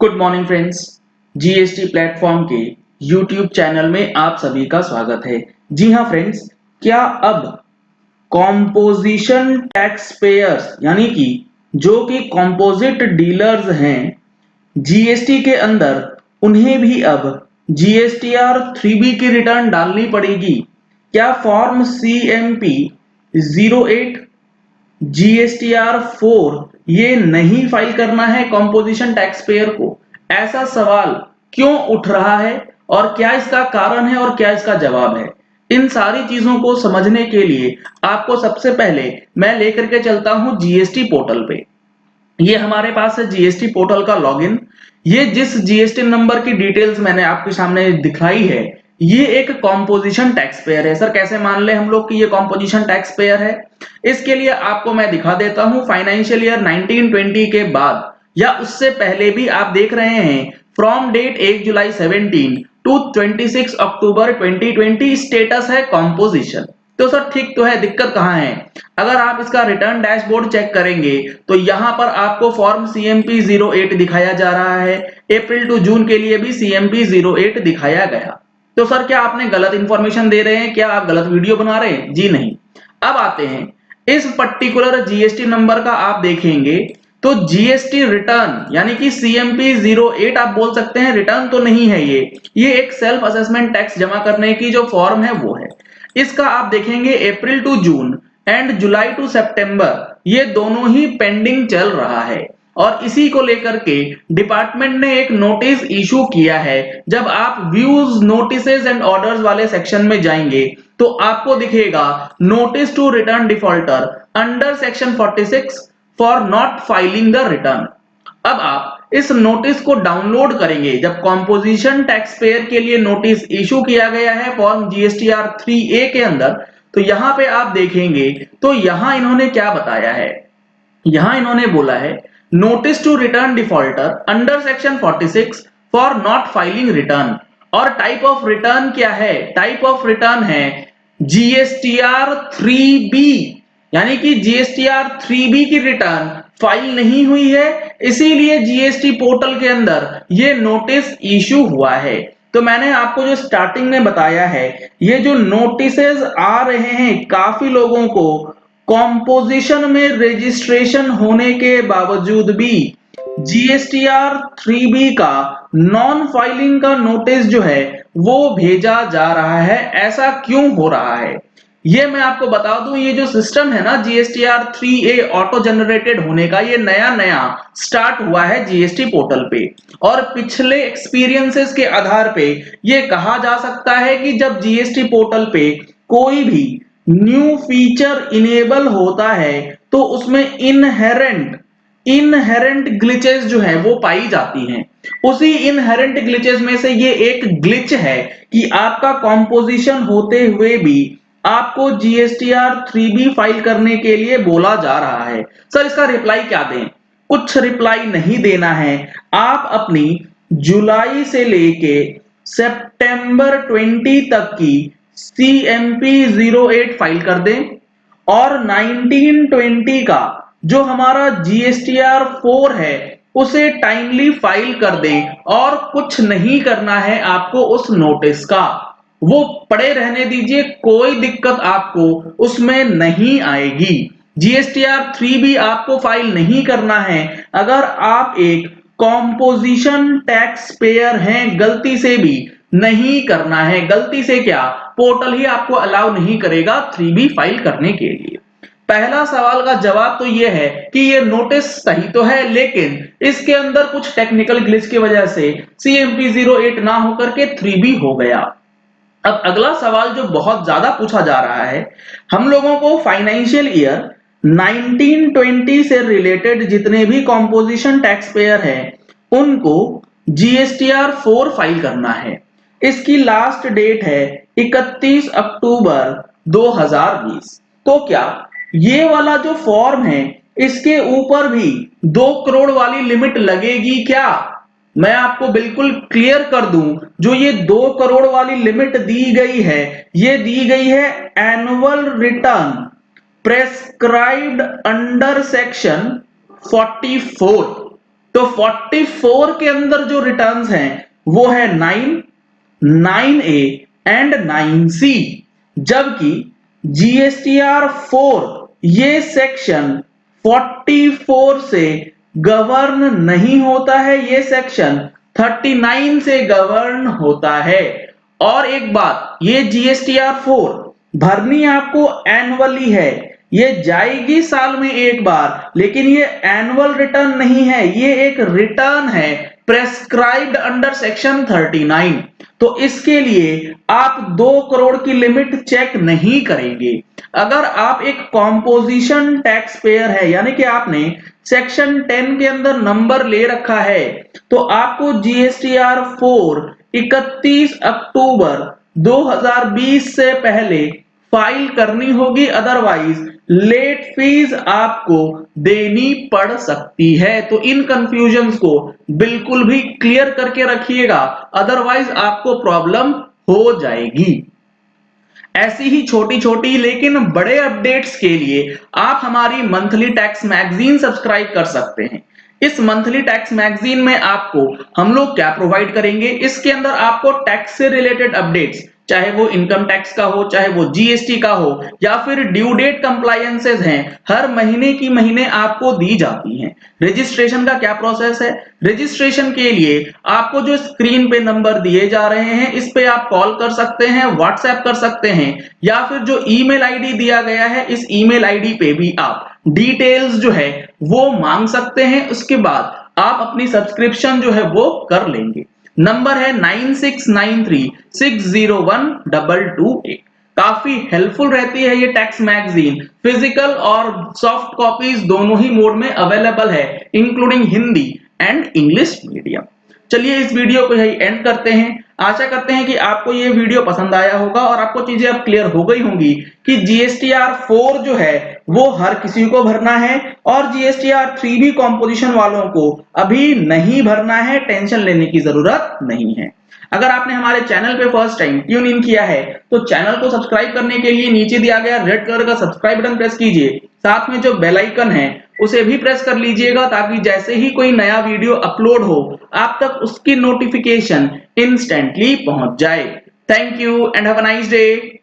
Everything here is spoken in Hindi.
Good morning friends. GST platform के यूट्यूब चैनल में आप सभी का स्वागत है। जी हाँ फ्रेंड्स, क्या अब कॉम्पोजिशन टैक्स पेयर्स यानी कि जो कि कॉम्पोजिट डीलर्स हैं जीएसटी के अंदर, उन्हें भी अब जीएसटीआर 3B की रिटर्न डालनी पड़ेगी? क्या फॉर्म CMP 08 GSTR 4 ये नहीं फाइल करना है कॉम्पोजिशन टैक्स पेयर को? ऐसा सवाल क्यों उठ रहा है और क्या इसका कारण है और क्या इसका जवाब है? इन सारी चीजों को समझने के लिए आपको सबसे पहले मैं लेकर के चलता हूं जीएसटी पोर्टल पे। ये हमारे पास है जीएसटी पोर्टल का लॉगिन। ये जिस जीएसटी नंबर की डिटेल्स मैंने आपके सामने दिखाई है, ये एक कॉम्पोजिशन टैक्स पेयर है। सर कैसे मान ले हम लोग कि ये कॉम्पोजिशन टैक्स पेयर है? इसके लिए आपको मैं दिखा देता हूं फाइनेंशियल ईयर 1920 के बाद या उससे पहले भी आप देख रहे हैं फ्रॉम डेट 1 जुलाई 17 टू 26 अक्टूबर 2020 स्टेटस है कॉम्पोजिशन। तो सर ठीक तो है, दिक्कत कहां है? अगर आप इसका रिटर्न डैशबोर्ड चेक करेंगे तो यहां पर आपको फॉर्म CMP 08 दिखाया जा रहा है। अप्रैल टू जून के लिए भी CMP 08 दिखाया गया। तो सर क्या आपने गलत इंफॉर्मेशन दे रहे हैं? क्या आप गलत वीडियो बना रहे हैं? जी नहीं। अब आते हैं इस पर्टिकुलर जीएसटी नंबर का आप देखेंगे तो जीएसटी रिटर्न यानी कि CMP 08 आप बोल सकते हैं, रिटर्न तो नहीं है ये एक सेल्फ असेसमेंट टैक्स जमा करने की जो फॉर्म है वो है। इसका आप देखेंगे April to June and July to September ये दोनों ही पेंडिंग चल रहा है और इसी को लेकर के डिपार्टमेंट ने एक नोटिस इशू किया है। जब आप व्यूज नोटिसेस एंड ऑर्डर्स वाले सेक्शन में जाएंगे तो आपको दिखेगा notice to return defaulter under section 46 for not filing the return. अब आप इस नोटिस को डाउनलोड करेंगे। जब कॉम्पोजिशन टैक्स पेयर के लिए नोटिस इशू किया गया है फॉर्म GSTR 3A के अंदर, तो यहां पे आप देखेंगे तो यहां इन्होंने क्या बताया है। यहां इन्होंने बोला है notice to return defaulter under section 46 for not filing return. और टाइप ऑफ रिटर्न क्या है? टाइप ऑफ रिटर्न है GSTR 3B, यानी कि GSTR 3B की रिटर्न फाइल नहीं हुई है, इसीलिए जीएसटी पोर्टल के अंदर ये नोटिस इशू हुआ है। तो मैंने आपको जो स्टार्टिंग में बताया है, ये जो नोटिसेस आ रहे हैं काफी लोगों को कॉम्पोजिशन में रजिस्ट्रेशन होने के बावजूद भी GSTR 3B का नॉन फाइलिंग का नोटिस जो है वो भेजा जा रहा है। ऐसा क्यों हो रहा है ये मैं आपको बता दूं। ये जो सिस्टम है ना GSTR 3A ऑटो जनरेटेड होने का, ये नया नया स्टार्ट हुआ है जीएसटी पोर्टल पे और पिछले एक्सपीरियंसेस के आधार पे ये कहा जा सकता है कि जब जीएसटी पोर्टल पे कोई भी न्यू फीचर इनेबल होता है तो उसमें इनहेरेंट ग्लिचेस जो है वो पाई जाती हैं। उसी इनहेरेंट ग्लिचेस में से ये एक ग्लिच है कि आपका कॉम्पोजिशन होते हुए भी आपको GSTR 3B फाइल करने के लिए बोला जा रहा है। सर इसका रिप्लाई क्या दें? कुछ रिप्लाई नहीं देना है। आप अपनी जुलाई से लेके सितंबर 20 तक की CMP 08 फाइल कर दें और 1920 का जो हमारा GSTR 4 है उसे टाइमली फाइल कर दें और कुछ नहीं करना है आपको उस नोटिस का। वो पड़े रहने दीजिए, कोई दिक्कत आपको उसमें नहीं आएगी। GSTR 3B आपको फाइल नहीं करना है। अगर आप एक कॉम्पोजिशन टैक्स पेयर हैं, गलती से भी नहीं करना है। गलती से क्या, पोर्टल ही आपको अलाउ नहीं करेगा 3B फाइल करने के लिए। पहला सवाल का जवाब तो यह है कि ये नोटिस सही तो है, लेकिन इसके अंदर कुछ टेक्निकल ग्लिच की वजह से CMP 08 ना होकर के 3B हो गया। अब अगला सवाल जो बहुत ज्यादा पूछा जा रहा है, हम लोगों को फाइनेंशियल ईयर 1920 से रिलेटेड जितने भी कॉम्पोजिशन टैक्स पेयर हैं उनको GSTR 4 फाइल करना है। इसकी लास्ट डेट है 31 अक्टूबर 2020। तो क्या ये वाला जो फॉर्म है इसके ऊपर भी 2 करोड़ वाली लिमिट लगेगी क्या? मैं आपको बिल्कुल क्लियर कर दूं, जो ये 2 करोड़ वाली लिमिट दी गई है, ये दी गई है annual return prescribed under section 44। तो 44 के अंदर जो रिटर्न्स हैं वो है 9, 9A एंड 9C, जबकि GSTR 4 ये सेक्शन 44 से गवर्न नहीं होता है, ये सेक्शन 39 से गवर्न होता है। और एक बात, ये GSTR 4 भरनी आपको एनुअली है, ये जाएगी साल में एक बार, लेकिन ये एनुअल रिटर्न नहीं है, ये एक रिटर्न है प्रेस्क्राइब्ड अंडर सेक्शन 39। तो इसके लिए आप 2 करोड़ की लिमिट चेक नहीं करेंगे। अगर आप एक कॉम्पोजिशन टैक्स पेयर है, यानी कि आपने सेक्शन 10 के अंदर नंबर ले रखा है, तो आपको GSTR 4 31 अक्टूबर 2020 से पहले फाइल करनी होगी, अदरवाइज लेट फीस आपको देनी पड़ सकती है। तो इन कंफ्यूजन्स को बिल्कुल भी क्लियर करके रखिएगा, अदरवाइज आपको प्रॉब्लम हो जाएगी। ऐसी ही छोटी छोटी लेकिन बड़े अपडेट्स के लिए आप हमारी मंथली टैक्स मैगजीन सब्सक्राइब कर सकते हैं। इस मंथली टैक्स मैगजीन में आपको हम लोग क्या प्रोवाइड करेंगे, इसके अंदर आपको टैक्स से रिलेटेड अपडेट्स, चाहे वो इनकम टैक्स का हो, चाहे वो जीएसटी का हो, या फिर ड्यू डेट कंप्लायंसेस हैं, हर महीने की महीने आपको दी जाती हैं। रजिस्ट्रेशन का क्या प्रोसेस है, रजिस्ट्रेशन के लिए आपको जो स्क्रीन पे नंबर दिए जा रहे हैं इस पे आप कॉल कर सकते हैं, व्हाट्सएप कर सकते हैं, या फिर जो ईमेल आईडी दिया गया है इस ईमेल आईडी पे भी आप डिटेल्स जो है वो मांग सकते हैं। उसके बाद आप अपनी सब्सक्रिप्शन जो है वो कर लेंगे। नंबर है 9693601228। काफी हेल्पफुल रहती है ये टैक्स मैगजीन, फिजिकल और सॉफ्ट कॉपीज दोनों ही मोड में अवेलेबल है, including Hindi and English medium. चलिए इस वीडियो को यही एंड करते हैं। आशा करते हैं कि आपको ये वीडियो पसंद आया होगा और आपको चीजें अब क्लियर हो गई होंगी कि GSTR 4 जो है वो हर किसी को भरना है और GSTR 3 भी कॉम्पोजिशन वालों को अभी नहीं भरना है, टेंशन लेने की जरूरत नहीं है। अगर आपने हमारे चैनल पे फर्स्ट टाइम ट्यून इन किया है तो चैनल को सब्सक्राइब करने के लिए नीचे दिया गया रेड कलर का सब्सक्राइब बटन प्रेस कीजिए, साथ में जो बेल आइकन है उसे भी प्रेस कर लीजिएगा, ताकि जैसे ही कोई नया वीडियो अपलोड हो आप तक उसकी नोटिफिकेशन इंस्टेंटली पहुंच जाए। Thank you and have a nice day.